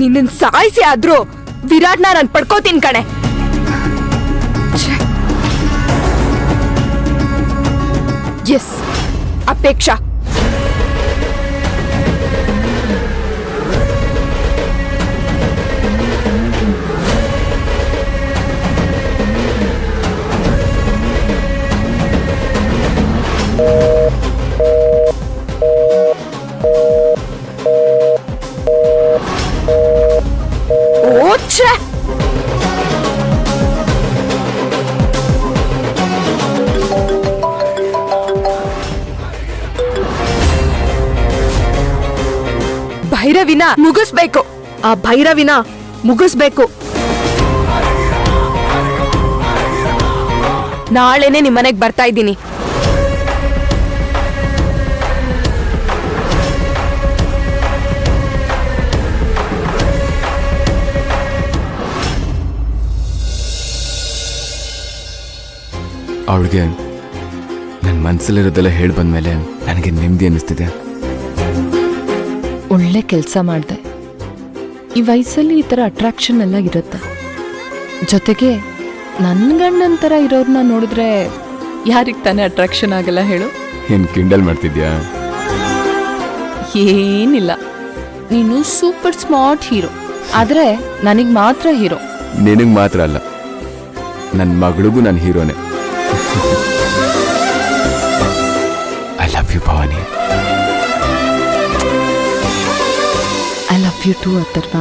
ನಿನ್ನ ಸಾಯಿಸಿ ಆದ್ರೂ ವಿರಾಟ್ನ ನಾನು ಪಡ್ಕೋತೀನಿ ಕಣೆ. ಎಸ್, ಅಪೇಕ್ಷಾ. ಓಚ್ಛೆ, ಭೈರವಿನ ಮುಗಿಸ್ಬೇಕು. ಆ ಭೈರವಿನ ಮುಗಿಸ್ಬೇಕು. ನಾಳೆನೆ ನಿಮ್ಮನೆಗ್ ಬರ್ತಾ ಇದ್ದೀನಿ. ಅವಳಿಗೆ ನನ್ನ ಮನಸ್ಸಲ್ಲಿರೋದೆಲ್ಲ ಹೇಳಿ ಬಂದ್ಮೇಲೆ ನನಗೆ ನೆಮ್ಮದಿ ಅನ್ನಿಸ್ತಿದೆ. ಒಳ್ಳೆ ಕೆಲಸ ಮಾಡಿದೆ. ಈ ವಯಸ್ಸಲ್ಲಿ ಈ ಥರ ಅಟ್ರಾಕ್ಷನ್ ಎಲ್ಲ ಇರುತ್ತೆ. ಜೊತೆಗೆ ನನ್ನ ಗಂಡನ ಥರ ಇರೋರನ್ನ ನೋಡಿದ್ರೆ ಯಾರಿಗೆ ತಾನೇ ಅಟ್ರಾಕ್ಷನ್ ಆಗಲ್ಲ ಹೇಳು? ಏನು ಕಿಂಡಲ್ ಮಾಡ್ತಿದ್ಯಾ? ಏನಿಲ್ಲ, ನೀನು ಸೂಪರ್ ಸ್ಮಾರ್ಟ್ ಹೀರೋ, ಆದರೆ ನನಗೆ ಮಾತ್ರ ಹೀರೋ. ನಿನಗೆ ಮಾತ್ರ ಅಲ್ಲ, ನನ್ನ ಮಗಳಿಗೂ ನಾನು ಹೀರೋನೇ. I love you Bhavani. I love you too Atharva.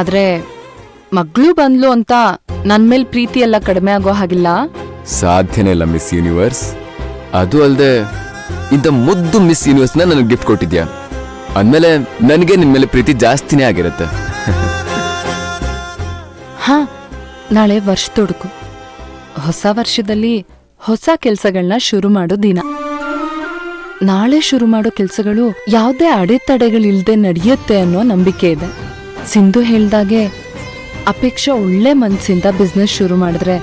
ಆದ್ರೆ ಮಗಳು ಬಂದ್ಲು ಅಂತ ನನ್ನ ಮೇಲೆ ಪ್ರೀತಿ ಎಲ್ಲ ಕಡಿಮೆ ಆಗೋ ಹಾಗಿಲ್ಲ. ಸಾಧ್ಯನೇ ಇಲ್ಲ ಮಿಸ್ ಯೂನಿವರ್ಸ್. ಅದು ಅಲ್ಲದೆ ಇಂಥ ಮುದ್ದು ಮಿಸ್ ಯೂನಿವರ್ಸ್ನ ನನಗೆ ಗಿಫ್ಟ್ ಕೊಟ್ಟಿದ್ಯಾ ಅಂದಮೇಲೆ ನನಗೆ ನಿನ್ನ ಮೇಲೆ ಪ್ರೀತಿ ಜಾಸ್ತಿನೇ ಆಗಿರುತ್ತೆ. ಹಾ, ನಾಳೆ ವರ್ಷ ತೊಡಕು. ಹೊಸ ವರ್ಷದಲ್ಲಿ ಹೊಸ ಕೆಲಸಗಳನ್ನ ಶುರು ಮಾಡೋ ದಿನ. ನಾಳೆ ಶುರು ಮಾಡೋ ಕೆಲಸಗಳು ಯಾವುದೇ ಅಡೆತಡೆಗಳಿಲ್ದೆ ನಡೆಯುತ್ತೆ ಅನ್ನೋ ನಂಬಿಕೆ ಇದೆ. ಸಿಂಧು ಹೇಳ್ದಾಗೆ ಅಪೇಕ್ಷಾ ಒಳ್ಳೆ ಮನಸ್ಸಿಂದ ಬಿಸ್ನೆಸ್ ಶುರು ಮಾಡಿದ್ರೆ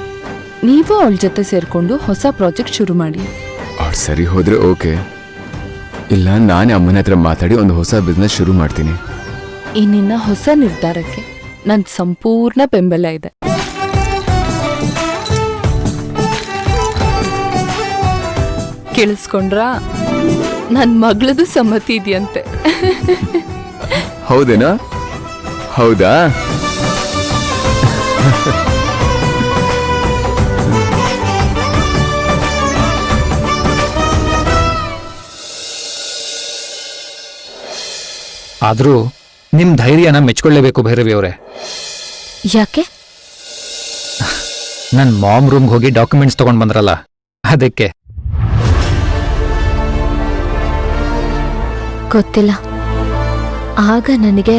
ನೀವು ಅವಳ ಜೊತೆ ಸೇರ್ಕೊಂಡು ಹೊಸ ಪ್ರಾಜೆಕ್ಟ್ ಶುರು ಮಾಡಿ. ಅವ್ರು ಸರಿ ಹೋದ್ರೆ ಓಕೆ, ಇಲ್ಲ ನಾನೇ ಅಮ್ಮನ ಹತ್ರ ಮಾತಾಡಿ ಒಂದು ಹೊಸ ಬಿಸ್ನೆಸ್ ಶುರು ಮಾಡ್ತೀನಿ. ಈ ನಿನ್ನ ಹೊಸ ನಿರ್ಧಾರಕ್ಕೆ ನನ್ನ ಸಂಪೂರ್ಣ ಬೆಂಬಲ ಇದೆ. ಕೇಳಿಸ್ಕೊಂಡ್ರಾ? ನನ್ನ ಮಗಳದು ಸಮ್ಮತಿ ಇದೆಯಂತೆ. ಹೌದೇನಾ? ಹೌದಾ? ಆದ್ರೂ ನಿಮ್ ಧೈರ್ಯನ ಮೆಚ್ಕೊಳ್ಳೇಬೇಕು ಭೈರವಿ ಅವರೇ. ಯಾಕೆ? ನನ್ ಮಾಮ್ ರೂಮ್ಗೆ ಹೋಗಿ ಡಾಕ್ಯುಮೆಂಟ್ಸ್ ತಗೊಂಡ್ ಬಂದ್ರಲ್ಲ, ಅದಕ್ಕೆ. ಗೊತ್ತಿಲ್ಲ, ಆಗ ನನಗೆ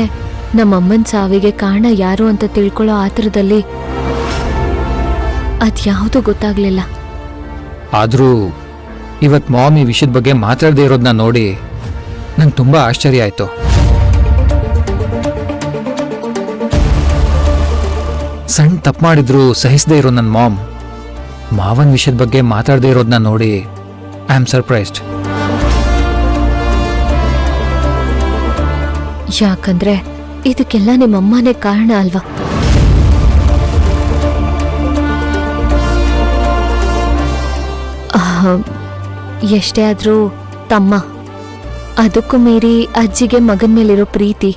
ನಮ್ಮಮ್ಮನ ಸಾವಿಗೆ ಕಾರಣ ಯಾರು ಅಂತ ತಿಳ್ಕೊಳ್ಳೋ ಆತರದಲ್ಲಿ ಅದ್ಯಾವುದೂ ಗೊತ್ತಾಗ್ಲಿಲ್ಲ. ಆದ್ರೂ ಇವತ್ ಮಾಮ್ ಈ ವಿಷಯದ ಬಗ್ಗೆ ಮಾತಾಡದೇ ಇರೋದನ್ನ ನೋಡಿ ನಂಗೆ ತುಂಬಾ ಆಶ್ಚರ್ಯ ಆಯ್ತು. ಸಣ್ಣ ತಪ್ಪು ಮಾಡಿದ್ರು ಸಹಿಸದೇ ಇರೋ ನನ್ನ ಮಾಮ್ ಮಾವನ್ ವಿಷಯದ ಬಗ್ಗೆ ಮಾತಾಡದೇ ಇರೋದನ್ನ ನೋಡಿ ಐ ಆಮ್ ಸರ್ಪ್ರೈಸ್ಡ್. ಯಾಕಂದ್ರೆ ಇದಕ್ಕೆಲ್ಲ ನಿಮ್ಮಮ್ಮನೇ ಕಾರಣ ಅಲ್ವಾ? ಎಷ್ಟೇ ಆದ್ರೂ ತಮ್ಮ, ಅದಕ್ಕೂ ಮೀರಿ ಅಜ್ಜಿಗೆ ಮಗನ ಮೇಲಿರೋ ಪ್ರೀತಿ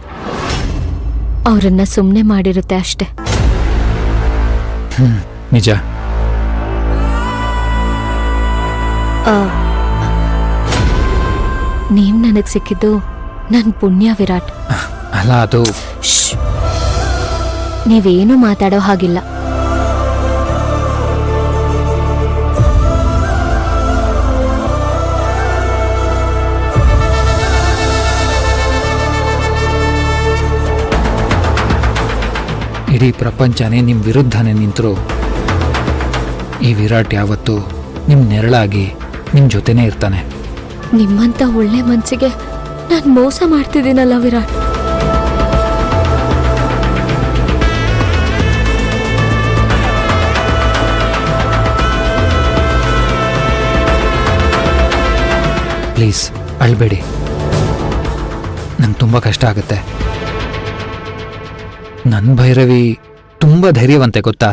ಅವರನ್ನ ಸುಮ್ಮನೆ ಮಾಡಿರುತ್ತೆ ಅಷ್ಟೆ. ನಿಜ. ನೀವ್ ನನಗ್ ಸಿಕ್ಕಿದ್ದು ನನ್ ಪುಣ್ಯ ವಿರಾಟ್. ಅಲ್ಲ, ಅದು ನೀವೇನು ಮಾತಾಡೋ ಹಾಗಿಲ್ಲ. ಇಡೀ ಪ್ರಪಂಚನೇ ನಿಮ್ ವಿರುದ್ಧನೇ ನಿಂತರು ಈ ವಿರಾಟ್ ಯಾವತ್ತೂ ನಿಮ್ ನೆರಳಾಗಿ ನಿಮ್ ಜೊತೆನೇ ಇರ್ತಾನೆ. ನಿಮ್ಮಂತ ಒಳ್ಳೆ ಮನ್ಸಿಗೆ ನಾನ್ ಮೋಸ ಮಾಡ್ತಿದ್ದೀನಲ್ಲ ವಿರಾಟ್. ಪ್ಲೀಸ್ ಅಳ್ಬೇಡಿ. ನಂಗೆ ತುಂಬ ಕಷ್ಟ ಆಗುತ್ತೆ. ನನ್ನ ಭೈರವಿ ತುಂಬ ಧೈರ್ಯವಂತೆ ಗೊತ್ತಾ.